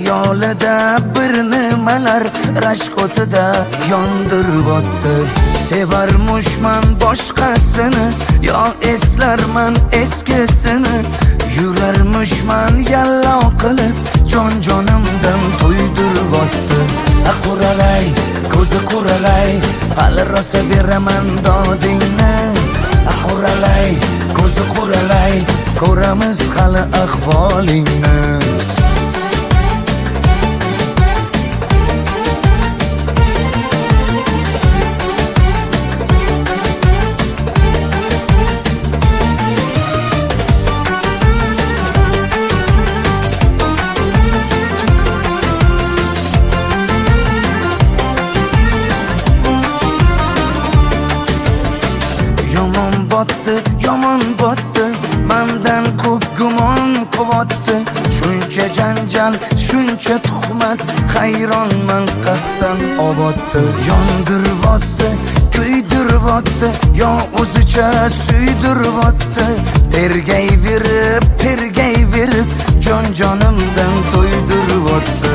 Xayolida bir nimalar rashk o'tida yondirib o'tdi. Sevarmushman boshqasini, yo eslarman eskisini. Yurarmushman yallo qilib, jonimdan to'ydirib o'tdi. Quralay, ko'zi quralay, hali rosa beraman dodingni. Quralay, ko'zi quralay, ko'ramiz hali ahvolingni. Yomon botdi, mendan ko'p gumon quvotdi. Shuncha janjal, shuncha tuhmat, hayronman qatdan oboddi. Yondiribotdi, kuydiribotdi, yo o'zicha suydiribotdi. Tergayverib, jonimdan to'ydiribotdi.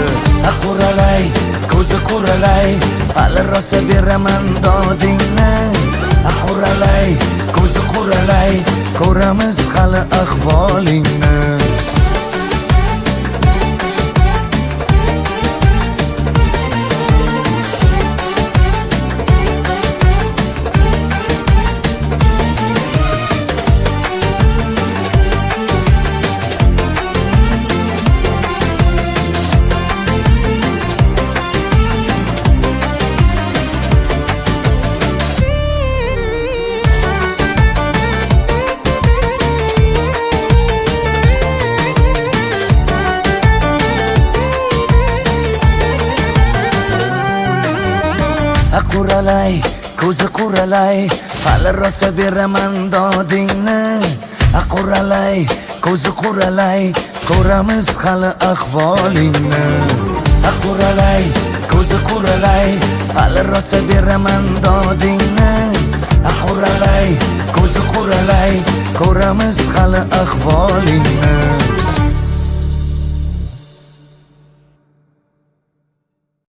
Quralay, ko'zi quralay, hali rosa beraman dodingni. Quralay, ko'zi quralay, ko'ramiz hali ahvolingni. Quralay, ko'zi quralay, hali rosa beraman dodingni. Quralay, ko'zi quralay, ko'ramiz hali ahvolingni. Quralay, ko'zi quralay, hali rosa beraman dodingni. Quralay, ko'zi quralay, ko'ramiz hali ahvolingni.